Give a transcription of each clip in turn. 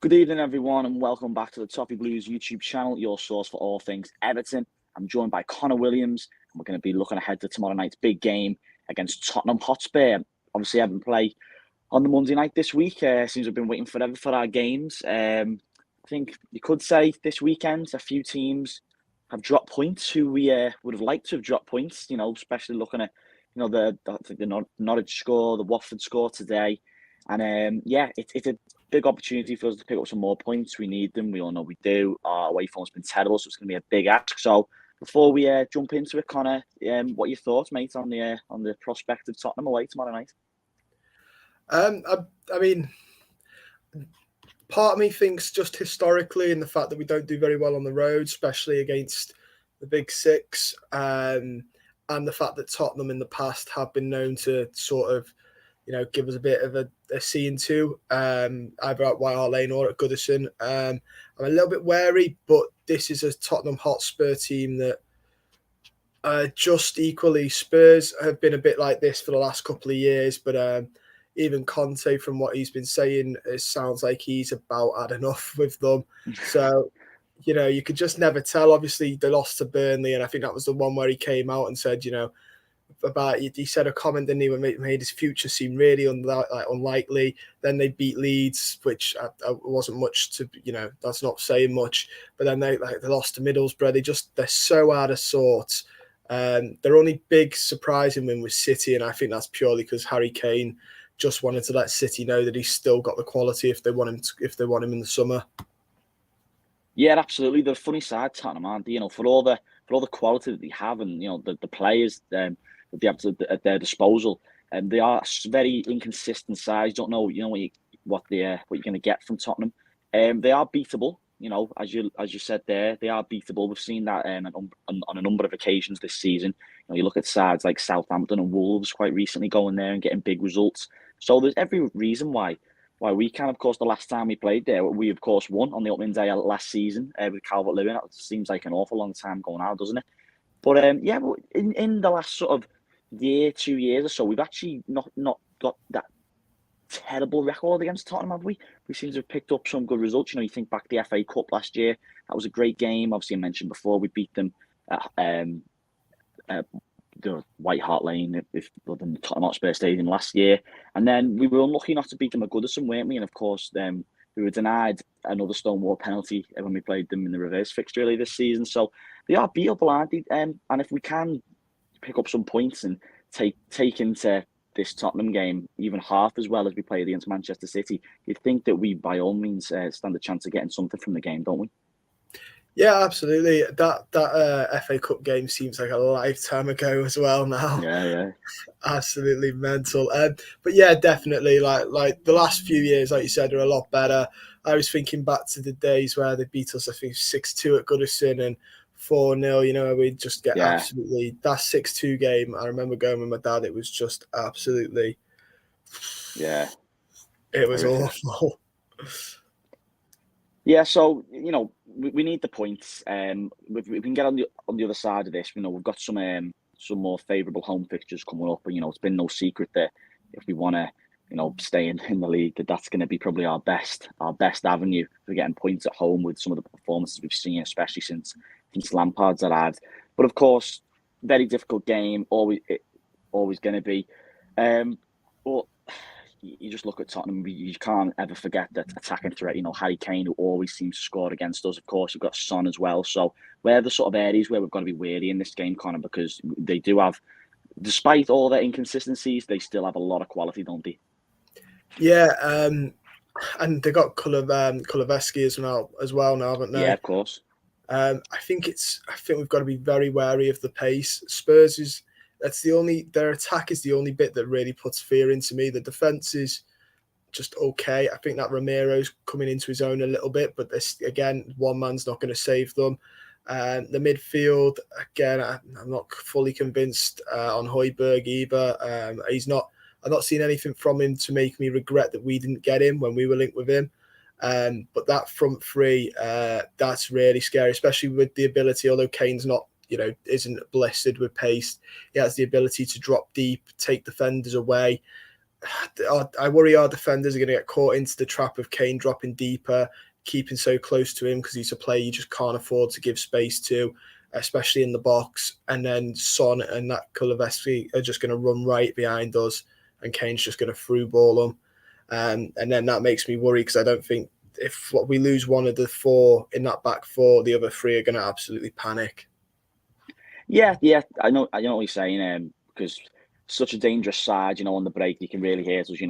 Good evening, everyone, and welcome back to the Toffee Blues YouTube channel, your source for all things Everton. I'm joined by Connor Williams, and we're going to be looking ahead to tomorrow night's big game against Tottenham Hotspur. Obviously, Everton play on the Monday night this week. Seems we've been waiting forever for our games. I think you could say this weekend a few teams have dropped points who we would have liked to have dropped points. Especially looking at the Norwich score, the Watford score today, and it's a big opportunity for us to pick up some more points. We need them. We all know we do. Our away form's been terrible, so it's going to be a big ask. So before we jump into it, Connor, what are your thoughts, mate, on the prospect of Tottenham away tomorrow night? I mean, part of me thinks just historically in the fact that we don't do very well on the road, especially against the big six, and the fact that Tottenham in the past have been known to sort of, give us a bit of a C and two, either at White Hart Lane or at Goodison. I'm a little bit wary, but this is a Tottenham Hotspur team that just equally Spurs have been a bit like this for the last couple of years, but even Conte, from what he's been saying, it sounds like he's about had enough with them. So, you could just never tell. Obviously, they lost to Burnley, and I think that was the one where he came out and said, he said a comment, didn't he, when made his future seem really unlikely. Then they beat Leeds, which I wasn't much to, that's not saying much. But then they lost to Middlesbrough. They're so out of sorts. Their only big surprising win was City, and I think that's purely because Harry Kane just wanted to let City know that he's still got the quality if they want him in the summer. Yeah, absolutely. They're a funny side, Tottenham, aren't they? For all the quality that they have, and the players that they have at their disposal, and they are very inconsistent sides. Don't know, what you're going to get from Tottenham. They are beatable. As you said there, they are beatable. We've seen that on a number of occasions this season. You look at sides like Southampton and Wolves quite recently going there and getting big results. So there's every reason why we can. Of course, the last time we played there, we of course won on the opening day last season with Calvert-Lewin. That seems like an awful long time going out, doesn't it? But in the last sort of year, 2 years or so, we've actually not got that terrible record against Tottenham, have we? We seem to have picked up some good results. You think back to the FA Cup last year, that was a great game. Obviously, I mentioned before, we beat them at the White Hart Lane with the Tottenham Hotspur Stadium last year. And then we were unlucky not to beat them at Goodison, weren't we? And of course, we were denied another Stonewall penalty when we played them in the reverse fixture early this season. So they are beatable, aren't they? And if we can pick up some points and take into this Tottenham game even half as well as we played against Manchester City, you'd think that we, by all means, stand a chance of getting something from the game, don't we? Yeah, absolutely. That FA Cup game seems like a lifetime ago as well now. Yeah. Absolutely mental. But yeah, definitely. Like the last few years, like you said, are a lot better. I was thinking back to the days where they beat us, I think 6-2 at Goodison and 4-0. We'd just get absolutely that 6-2 game. I remember going with my dad. It was just absolutely. Yeah. It was awful. Yeah, so we need the points. We can get on the other side of this. We've got some more favourable home fixtures coming up, and it's been no secret that if we want to, stay in the league, that's going to be probably our best avenue for getting points at home with some of the performances we've seen, especially since Lampard's had. But of course, very difficult game, always going to be. But you just look at Tottenham, you can't ever forget that attacking threat. Harry Kane, who always seems to score against us. Of course, you've got Son as well. So where the sort of areas where we've got to be wary in this game, Connor, because they do have, despite all their inconsistencies, they still have a lot of quality, don't they? Yeah, and they got Kulusevski as well now, haven't they? Yeah, of course. I think we've got to be very wary of the pace. Spurs their attack is the only bit that really puts fear into me. The defense is just okay. I think that Ramiro's coming into his own a little bit, but this again, one man's not going to save them. The midfield, again, I'm not fully convinced on Højbjerg either. I've not seen anything from him to make me regret that we didn't get him when we were linked with him. But that front three, that's really scary, especially with the ability, although Kane's not, isn't blessed with pace. He has the ability to drop deep, take defenders away. I worry our defenders are going to get caught into the trap of Kane dropping deeper, keeping so close to him because he's a player you just can't afford to give space to, especially in the box. And then Son and that Kulusevski are just going to run right behind us, and Kane's just going to through ball them. And then that makes me worry because I don't think if we lose one of the four in that back four, the other three are going to absolutely panic. Yeah, I know what you're saying. Because such a dangerous side, on the break, you can really hurt us.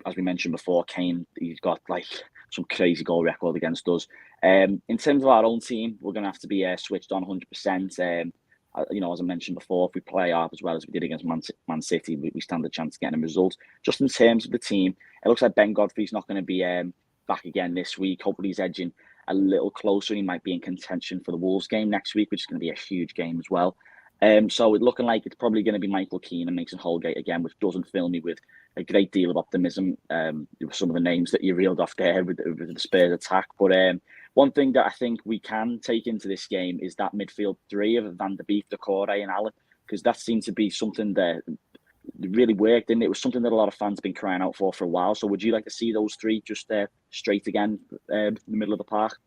As we mentioned before, Kane, he's got like some crazy goal record against us. In terms of our own team, we're going to have to be switched on 100%. As I mentioned before, if we play off as well as we did against Man City, we stand a chance of getting a result. Just in terms of the team, it looks like Ben Godfrey's not going to be back again this week. Hopefully he's edging a little closer. He might be in contention for the Wolves game next week, which is going to be a huge game as well. So it's looking like it's probably going to be Michael Keane and Mason Holgate again, which doesn't fill me with a great deal of optimism. Some of the names that you reeled off there with the Spurs attack. But one thing that I think we can take into this game is that midfield three of Van der Beek, Decore and Allen, because that seemed to be something that really worked, and it was something that a lot of fans have been crying out for a while. So would you like to see those three just straight again in the middle of the park?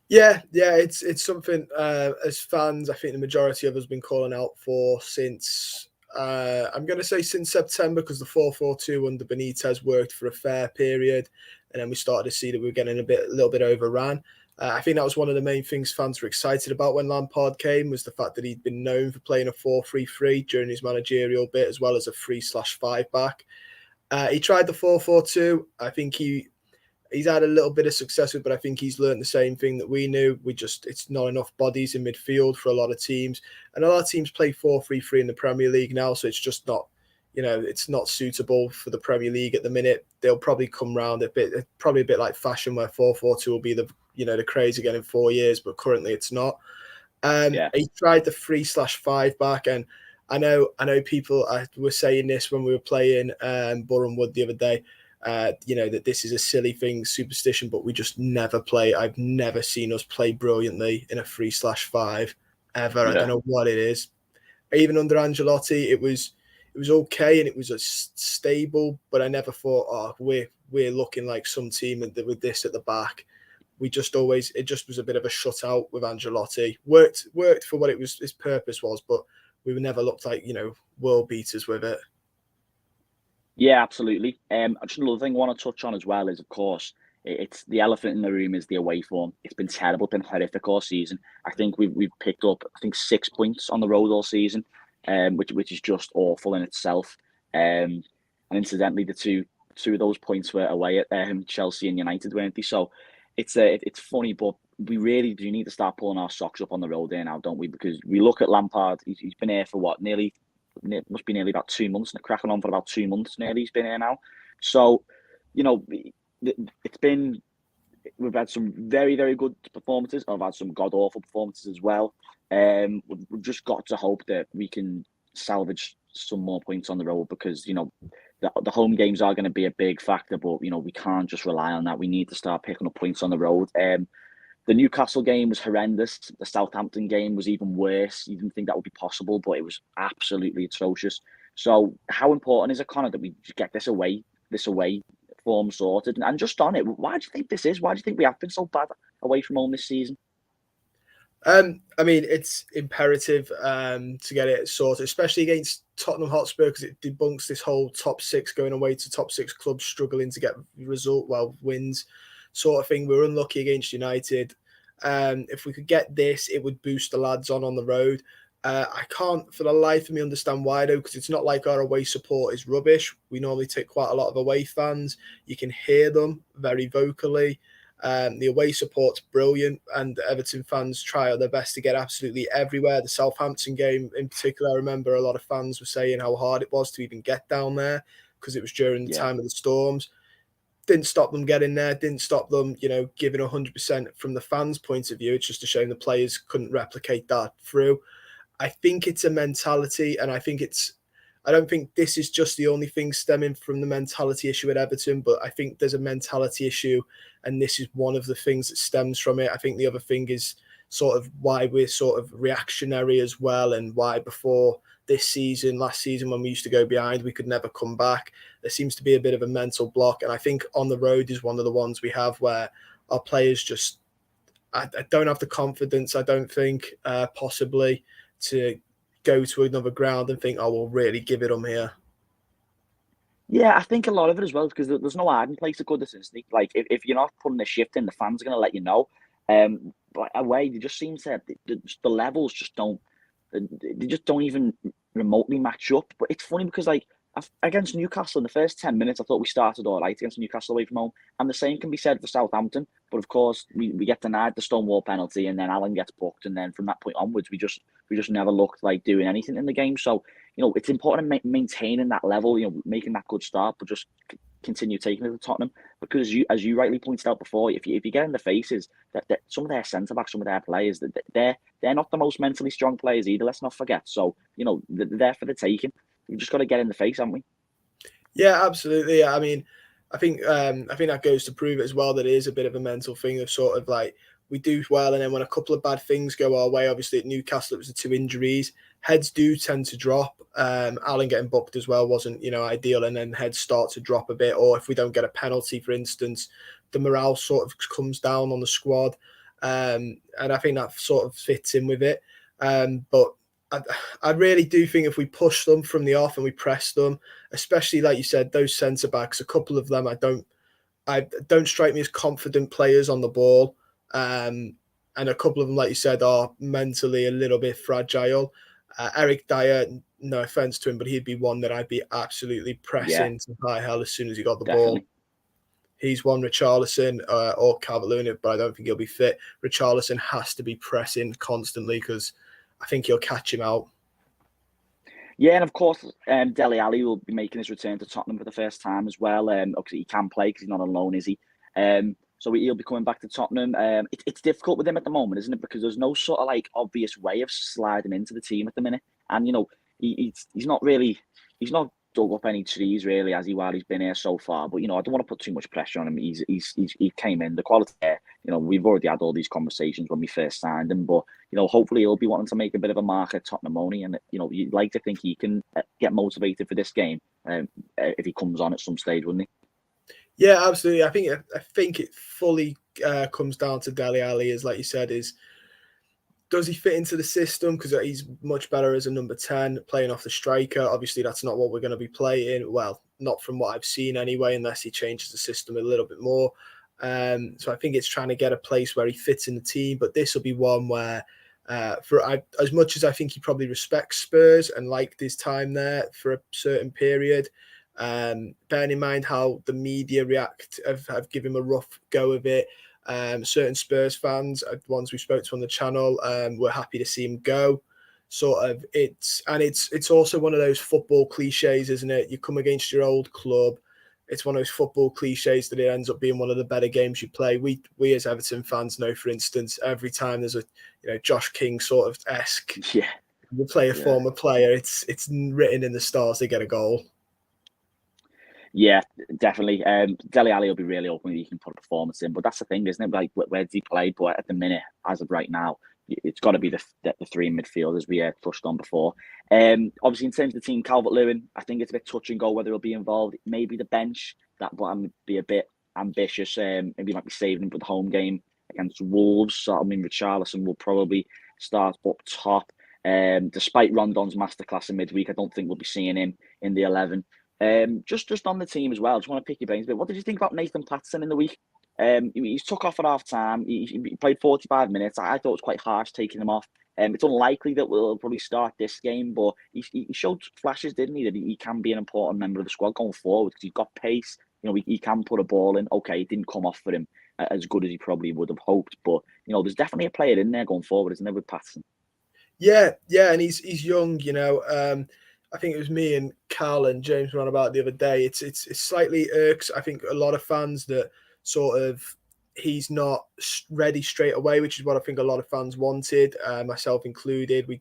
Yeah, it's something as fans, I think the majority of us have been calling out for since I'm going to say since September, because the 4-4-2 under Benitez worked for a fair period, and then we started to see that we were getting a little bit overran. I think that was one of the main things fans were excited about when Lampard came, was the fact that he'd been known for playing a 4-3-3 during his managerial bit, as well as a 3/5 back. He tried the 4-4-2. I think he's had a little bit of success with, but I think he's learned the same thing that we knew. It's not enough bodies in midfield for a lot of teams. And a lot of teams play 4-3-3 in the Premier League now, so it's just not, it's not suitable for the Premier League at the minute. They'll probably come round probably a bit like fashion, where 4-4-2 will be the craze again in 4 years, but currently it's not. He tried the 3/5 back, and I know people were saying this when we were playing Boreham Wood the other day. That this is a silly thing, superstition, but we just never play. I've never seen us play brilliantly in a 3/5 ever. Yeah. I don't know what it is. Even under Ancelotti, it was okay and it was stable, but I never thought, we're looking like some team with this at the back. It just was a bit of a shutout with Ancelotti. Worked for what his purpose was, but we never looked like world beaters with it. Yeah, absolutely. Just another thing I want to touch on as well is, of course, it's the elephant in the room is the away form. It's been terrible, it's been horrific all season. I think we've picked up 6 points on the road all season, which is just awful in itself. And incidentally, the two of those points were away at Chelsea and United, weren't they? So it's funny, but we really do need to start pulling our socks up on the road there now, don't we? Because we look at Lampard. He's been here for what, must be nearly about 2 months, cracking on for about 2 months nearly. He's been here now. So, we've had some very, very good performances. I've had some god-awful performances as well. We've just got to hope that we can salvage some more points on the road, because, the home games are going to be a big factor, but, we can't just rely on that. We need to start picking up points on the road. The Newcastle game was horrendous. The Southampton game was even worse. You didn't think that would be possible, but it was absolutely atrocious. So how important is it, Connor, that we get this away form sorted? And just on it, why do you think this is? Why do you think we have been so bad away from home this season? I mean, it's imperative to get it sorted, especially against Tottenham Hotspur, because it debunks this whole top 6 going away to top 6 clubs struggling to get wins sort of thing. We were unlucky against United. If we could get this, it would boost the lads on the road. I can't for the life of me understand why, though, because it's not like our away support is rubbish. We normally take quite a lot of away fans. You can hear them very vocally. The away support's brilliant, and Everton fans try their best to get absolutely everywhere. The Southampton game in particular, I remember a lot of fans were saying how hard it was to even get down there because it was during the time of the storms. Didn't stop them getting there, didn't stop them, giving 100% from the fans' point of view. It's just a shame the players couldn't replicate that through. I think it's a mentality, and I don't think this is just the only thing stemming from the mentality issue at Everton, but I think there's a mentality issue, and this is one of the things that stems from it. I think the other thing is sort of why we're sort of reactionary as well, and why before this season, last season, when we used to go behind, we could never come back. There seems to be a bit of a mental block. And I think on the road is one of the ones we have where our players just, I don't have the confidence, I don't think, possibly, to go to another ground and think, oh, we'll really give it them here. Yeah, I think a lot of it as well, because there's no hiding place to goodness, isn't it? Like, if you're not putting the shift in, the fans are going to let you know. But away, they just seem to, the levels just don't, they just don't even remotely match up. But it's funny because, like, against Newcastle in the first 10 minutes, I thought we started all right against Newcastle away from home. And the same can be said for Southampton. But of course, we get denied the Stonewall penalty, and then Allen gets booked. And then from that point onwards, we just never looked like doing anything in the game. So, it's important maintaining that level, making that good start, but just continue taking it to Tottenham. Because as you rightly pointed out before, if you get in the faces, that some of their centre backs, some of their players, they're not the most mentally strong players either. Let's not forget. So they're there for the taking. We've just got to get in the face, haven't we? Yeah, absolutely. I mean, I think that goes to prove it as well that it is a bit of a mental thing of sort of like, we do well, and then when a couple of bad things go our way, obviously at Newcastle it was the 2 injuries. Heads do tend to drop. Allen getting booked as well wasn't ideal, and then heads start to drop a bit. Or if we don't get a penalty, for instance, the morale sort of comes down on the squad, and I think that sort of fits in with it. But I really do think if we push them from the off and we press them, especially like you said, those centre backs, a couple of them I don't strike me as confident players on the ball. And a couple of them, like you said, are mentally a little bit fragile. Eric Dyer, no offense to him, but he'd be one that I'd be absolutely pressing to high hell as soon as he got the ball. He's one. Richarlison or Calvert-Lewin, but I don't think he'll be fit. Richarlison has to be pressing constantly because I think he'll catch him out. Yeah, and of course, Dele Alli will be making his return to Tottenham for the first time as well. Obviously, he can play because he's not on loan, is he? So he'll be coming back to Tottenham. It's difficult with him at the moment, isn't it? Because there's no sort of like obvious way of sliding into the team at the minute. And he's not dug up any trees really, has he, while he's been here so far. But I don't want to put too much pressure on him. He came in, the quality there. We've already had all these conversations when we first signed him, but hopefully he'll be wanting to make a bit of a mark at Tottenham only, and you'd like to think he can get motivated for this game if he comes on at some stage, wouldn't he? Yeah, absolutely. I think it fully comes down to Dele Alli, is like you said, is does he fit into the system? Because he's much better as a number 10, playing off the striker. Obviously, that's not what we're going to be playing. Well, not from what I've seen anyway, unless he changes the system a little bit more. So I think it's trying to get a place where he fits in the team. But this will be one where, as much as I think he probably respects Spurs and liked his time there for a certain period, bearing in mind how the media have given him a rough go of it. Certain Spurs fans, ones we spoke to on the channel, were happy to see him go. It's also one of those football cliches, isn't it? You come against your old club. It's one of those football cliches that it ends up being one of the better games you play. We as Everton fans know, for instance, every time there's a Josh King sort of esque, you play a former player, it's written in the stars they get a goal. Yeah, definitely. Dele Alli will be really hoping that he can put a performance in, but that's the thing, isn't it? Like, where does he play? But at the minute, as of right now, it's got to be the 3 midfielders we touched on before. Obviously, in terms of the team, Calvert-Lewin, I think it's a bit touch and go whether he'll be involved. Maybe the bench, but I'm be a bit ambitious. Maybe might be saving him for the home game against Wolves. So, I mean, Richarlison will probably start up top. Despite Rondon's masterclass in midweek, I don't think we'll be seeing him in the 11. Just on the team as well, just want to pick your brains a bit. What did you think about Nathan Patterson in the week? He's took off at half time. He played 45 minutes. I thought it was quite harsh taking him off. It's unlikely that we'll probably start this game, but he showed flashes, didn't he, that he can be an important member of the squad going forward because he's got pace. He can put a ball in. Okay, it didn't come off for him as good as he probably would have hoped, but there's definitely a player in there going forward, isn't there, with Patterson? Yeah, and he's young. I think it was me and Carl and James were on about the other day. It's slightly irks, I think, a lot of fans that sort of he's not ready straight away, which is what I think a lot of fans wanted, myself included.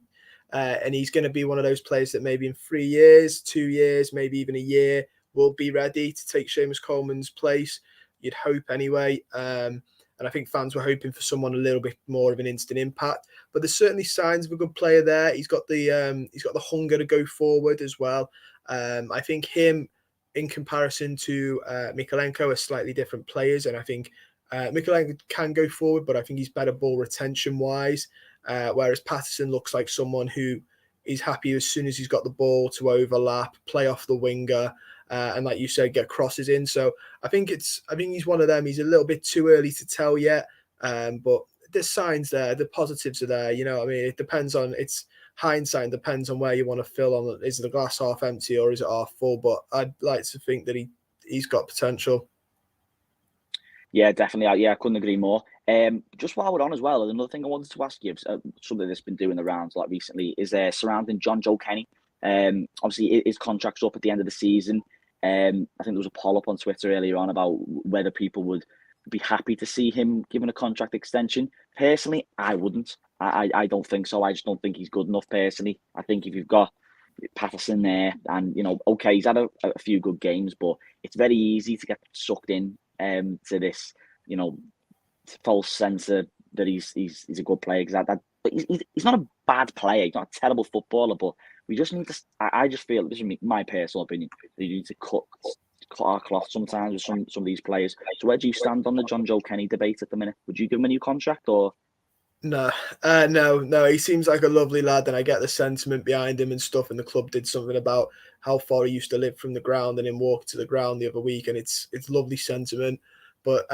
And he's going to be one of those players that maybe in 3 years, 2 years, maybe even a year will be ready to take Seamus Coleman's place. you'd hope anyway. And I think fans were hoping for someone a little bit more of an instant impact. But there's certainly signs of a good player there. He's got the hunger to go forward as well. I think him, in comparison to Mykolenko, are slightly different players, and I think Mykolenko can go forward, but I think he's better ball retention wise. Whereas Patterson looks like someone who is happy as soon as he's got the ball to overlap, play off the winger, and like you said, get crosses in. So I think he's one of them. He's a little bit too early to tell yet, but there's signs there. The positives are there. You know, I mean, it depends on it's hindsight. Depends on where you want to fill on. Is the glass half empty or is it half full? But I'd like to think that he's got potential. Yeah, definitely. Yeah, I couldn't agree more. Just while we're on as well, another thing I wanted to ask you, something that's been doing the rounds like recently, is surrounding John Joe Kenny. Obviously, his contract's up at the end of the season. I think there was a poll up on Twitter earlier on about whether people would be happy to see him given a contract extension. Personally, I wouldn't. I don't think so. I just don't think he's good enough personally. I think if you've got Patterson there and, okay, he's had a few good games, but it's very easy to get sucked in to this, false sense that he's a good player. Because he's not a bad player. He's not a terrible footballer, but we just need to. I just feel, this is my personal opinion, that you need to cut our cloth sometimes with some of these players. So where do you stand on the John Joe Kenny debate at the minute? Would you give him a new contract or? No. He seems like a lovely lad, and I get the sentiment behind him and stuff. And the club did something about how far he used to live from the ground and him walk to the ground the other week, and it's lovely sentiment. But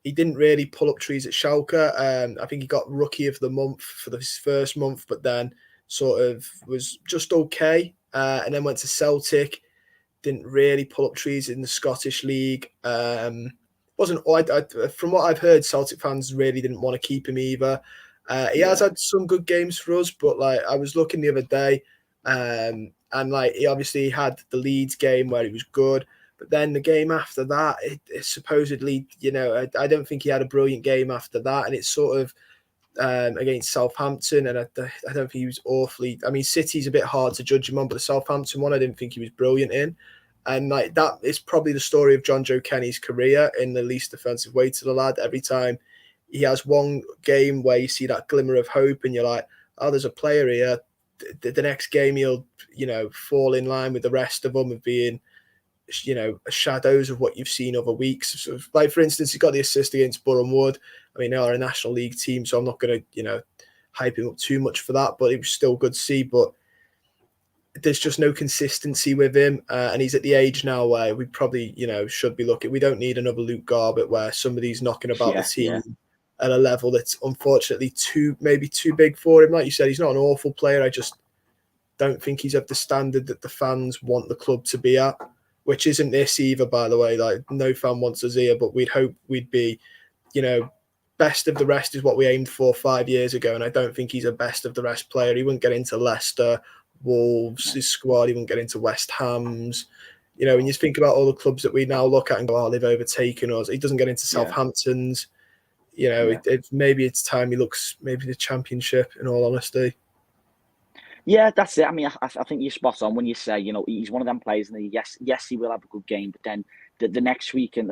he didn't really pull up trees at Schalke. I think he got rookie of the month for his first month, but then sort of was just okay, and then went to Celtic. Didn't really pull up trees in the Scottish League. Wasn't from what I've heard, Celtic fans really didn't want to keep him either. He has had some good games for us, but like I was looking the other day, and like he obviously had the Leeds game where he was good, but then the game after that, it supposedly, I don't think he had a brilliant game after that, and it's sort of against Southampton, and I don't think he was awfully. I mean, City's a bit hard to judge him on, but the Southampton one, I didn't think he was brilliant in. And like that is probably the story of John Joe Kenny's career in the least offensive way to the lad. Every time he has one game where you see that glimmer of hope and you're like, oh, there's a player here. The next game he'll, fall in line with the rest of them of being, shadows of what you've seen over weeks. So, like, for instance, he got the assist against Borough Wood. I mean, they are a National League team, so I'm not going to, hype him up too much for that, but it was still good to see. But there's just no consistency with him, and he's at the age now where we probably, should be looking. We don't need another Luke Garbett where somebody's knocking about the team at a level that's unfortunately maybe too big for him. Like you said, he's not an awful player. I just don't think he's of the standard that the fans want the club to be at, which isn't this either, by the way. Like, no fan wants us here, but we'd hope we'd be, best of the rest is what we aimed for 5 years ago, and I don't think he's a best of the rest player. He wouldn't get into Leicester, Wolves, his squad, he wouldn't get into West Ham's. When you think about all the clubs that we now look at and go, oh, they've overtaken us, he doesn't get into Southampton's. Maybe it's time he looks maybe the Championship, in all honesty. Yeah, that's it. I mean, I think you're spot on when you say, he's one of them players, and yes, he will have a good game, but then the next week, and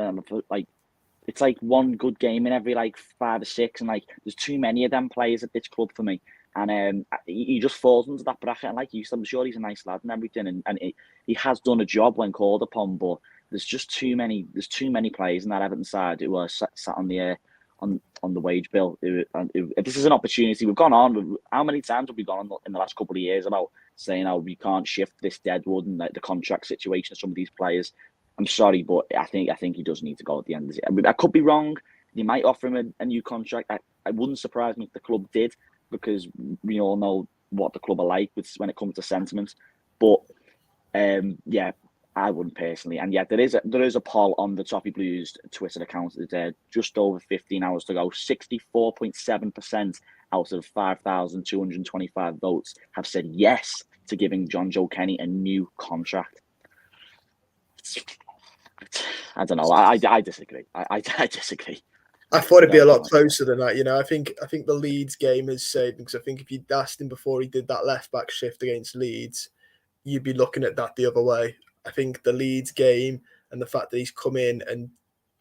it's like one good game in every 5 or 6, and there's too many of them players at this club for me. And he just falls into that bracket. And like you said, I'm sure he's a nice lad and everything, and he has done a job when called upon. But there's just too many. There's too many players in that Everton side who are sat on the on the wage bill. This is an opportunity. We've gone on. How many times have we gone on in the last couple of years about saying, "Oh, we can't shift this deadwood and the contract situation of some of these players"? I'm sorry, but I think he does need to go at the end of the year. I could be wrong. They might offer him a new contract. I wouldn't surprise me if the club did, because we all know what the club are like when it comes to sentiment. But I wouldn't personally. And there is a poll on the Toffee Blues Twitter account. There's just over 15 hours to go. 64.7% out of 5,225 votes have said yes to giving John Joe Kenny a new contract. I don't know. I disagree. I disagree. I thought it'd be a lot closer than that. I think the Leeds game has saved him, because I think if you'd asked him before he did that left back shift against Leeds, you'd be looking at that the other way. I think the Leeds game and the fact that he's come in and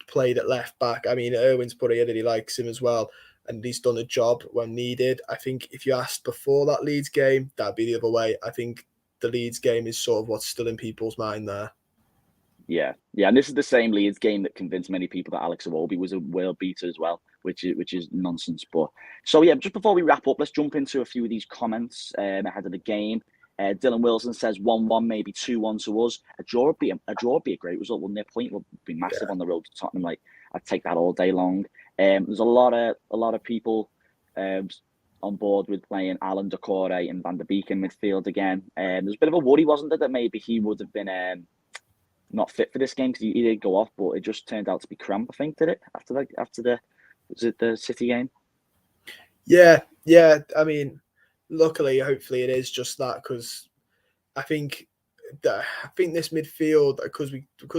played at left back. I mean, Irwin's put it in and he likes him as well, and he's done a job when needed. I think if you asked before that Leeds game, that'd be the other way. I think the Leeds game is sort of what's still in people's mind there. Yeah, and this is the same Leeds game that convinced many people that Alex Iwobi was a world beater as well, which is nonsense. But so yeah, just before we wrap up, let's jump into a few of these comments ahead of the game. Dylan Wilson says 1-1, maybe 2-1 to us. A draw would be a great result, wouldn't it? A point would be massive on the road to Tottenham. Like, I'd take that all day long. There's a lot of people on board with playing Alan Decore and Van der Beek in midfield again. There's a bit of a worry, wasn't there, that maybe he would have been not fit for this game because he did go off, but it just turned out to be cramp, I think, did it? After the City game? Yeah. I mean, luckily, hopefully it is just that, because I think this midfield, because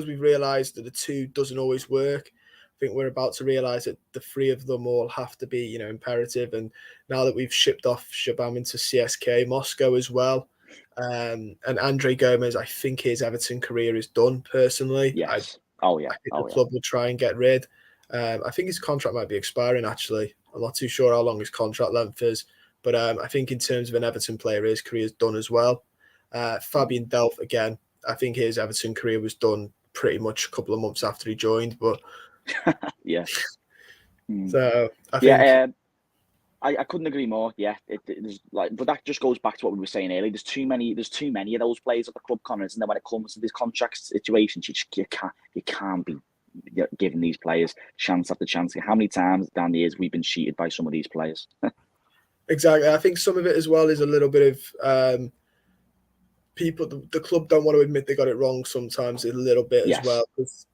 we've realised that the two doesn't always work. I think we're about to realise that the three of them all have to be, imperative. And now that we've shipped off Shabam into CSK Moscow as well, and Andre Gomez, I think his Everton career is done. Personally, Yes. I think the club will try and get rid. I think his contract might be expiring. Actually, I'm not too sure how long his contract length is, but I think in terms of an Everton player, his career is done as well. Fabian Delph, again, I think his Everton career was done pretty much a couple of months after he joined. But yeah. So I think I couldn't agree more. Yeah, it's like, but that just goes back to what we were saying earlier. There's too many of those players at the club, Connors, and then when it comes to these contract situations, you can't be giving these players chance after chance. How many times down the years we've been cheated by some of these players? Exactly. I think some of it as well is a little bit of people. The club don't want to admit they got it wrong sometimes a little bit as well.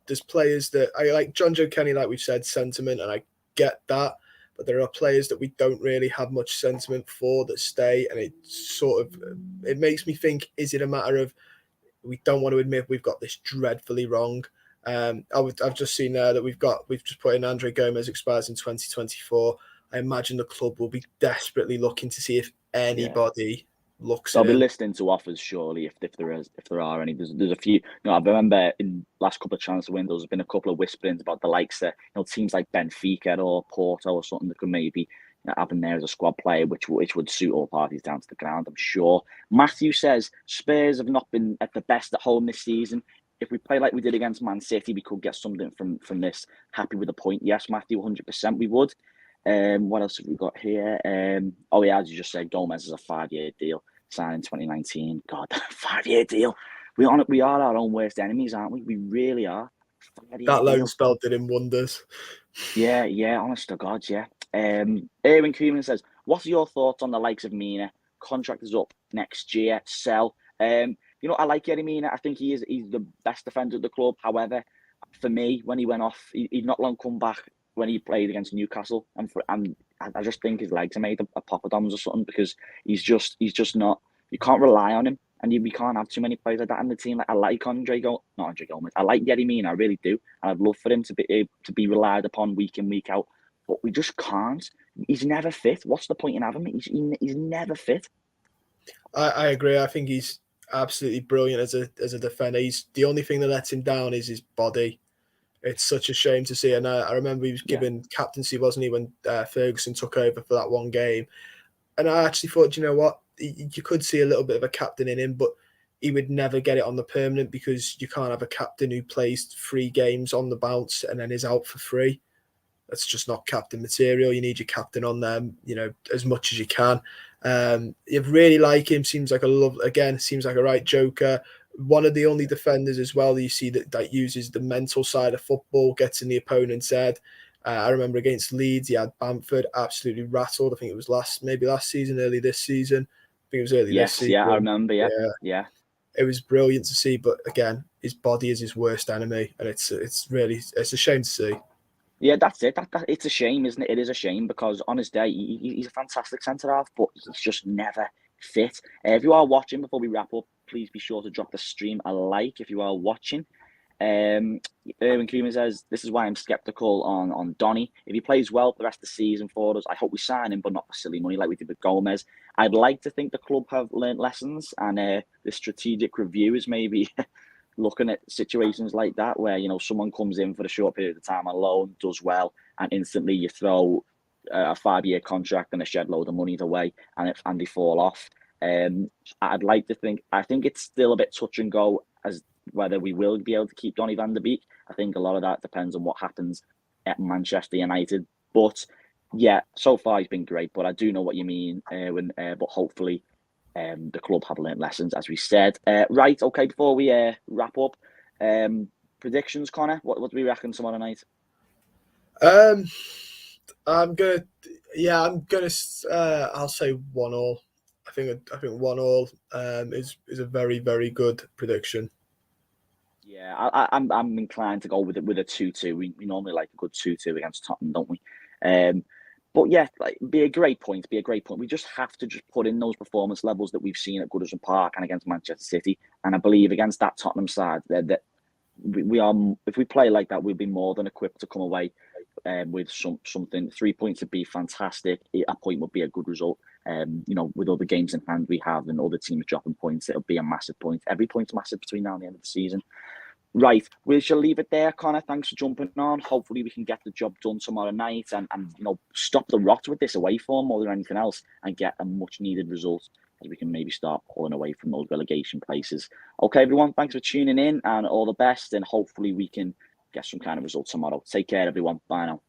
There's players that I like, John Joe Kenny, like we've said, sentiment, and I get that. But there are players that we don't really have much sentiment for that stay, and it makes me think: is it a matter of we don't want to admit we've got this dreadfully wrong? I've just seen there that we've just put in Andre Gomez expires in 2024. I imagine the club will be desperately looking to see if anybody looks. They'll be listening to offers, surely, if there are any. There's a few. I remember in last couple of transfer windows, there's been a couple of whisperings about the likes of teams like Benfica or Porto or something that could maybe have him there as a squad player, which would suit all parties down to the ground, I'm sure. Matthew says Spurs have not been at the best at home this season. If we play like we did against Man City, we could get something from this. Happy with the point. Yes, Matthew, 100% we would. What else have we got here? As you just said, Gomez is a 5-year deal. Signed in 2019. God, 5-year deal. We are our own worst enemies, aren't we? We really are. That loan spell did him wonders. Yeah, honest to God, yeah. Erwin Koeman says, "What are your thoughts on the likes of Mina? Contract is up next year. Sell." I like Yerry Mina. I think he's the best defender of the club. However, for me, when he went off, he'd not long come back when he played against Newcastle, and I just think his legs are made of poppadoms or something, because he's just not. You can't rely on him, and we can't have too many players like that in the team. Like, I like not Andre Gomez. I like Yerry Mina, I really do, and I'd love for him to be relied upon week in, week out. But we just can't. He's never fit. What's the point in having him? He's never fit. I agree. I think he's absolutely brilliant as a defender. He's the only thing that lets him down is his body. It's such a shame to see. And I remember he was given captaincy, wasn't he, when Ferguson took over for that one game. And I actually thought, you know what, you could see a little bit of a captain in him, but he would never get it on the permanent, because you can't have a captain who plays 3 games on the bounce and then is out for 3. That's just not captain material. You need your captain on them, as much as you can. You really like him. Seems like a right joker. One of the only defenders as well that you see that uses the mental side of football, gets in the opponent's head. I remember against Leeds, he had Bamford absolutely rattled. I think it was last season, early this season. I think it was early this season. Yeah, I remember. Yeah. It was brilliant to see, but again, his body is his worst enemy, and it's a shame to see. Yeah, that's it. It's a shame, isn't it? It is a shame, because on his day, he's a fantastic centre-half, but he's just never fit. If you are watching, before we wrap up, please be sure to drop the stream a like if you are watching. Erwin Koeman says, "This is why I'm sceptical on Donny. If he plays well for the rest of the season for us, I hope we sign him, but not for silly money like we did with Gomez. I'd like to think the club have learnt lessons, and the strategic review is maybe looking at situations like that where, you know, someone comes in for a short period of time on loan, does well, and instantly you throw a 5-year contract and a shed load of money away, and they fall off. I'd like to think, I think it's still a bit touch and go as whether we will be able to keep Donny van de Beek. I think a lot of that depends on what happens at Manchester United. But yeah, so far he's been great. But I do know what you mean. But hopefully, the club have learned lessons, as we said. Right, okay. Before we wrap up, predictions, Connor. What do we reckon tomorrow night? I'm gonna I'll say 1-1. I think 1-1 is a very, very good prediction. Yeah, I'm inclined to go with a 2-2. We normally like a good 2-2 against Tottenham, don't we? But yeah, like, be a great point. We just have to just put in those performance levels that we've seen at Goodison Park and against Manchester City. And I believe against that Tottenham side that we are, if we play like that, we'll be more than equipped to come away with something. 3 points would be fantastic. A point would be a good result. You know, with all the games in hand we have and other teams dropping points, it'll be a massive point. Every point's massive between now and the end of the season. Right, we shall leave it there, Connor. Thanks for jumping on. Hopefully we can get the job done tomorrow night and you know, stop the rot with this away form more than anything else and get a much needed result as we can maybe start pulling away from those relegation places. Okay, everyone, thanks for tuning in and all the best, and hopefully we can get some kind of result tomorrow. Take care, everyone. Bye now.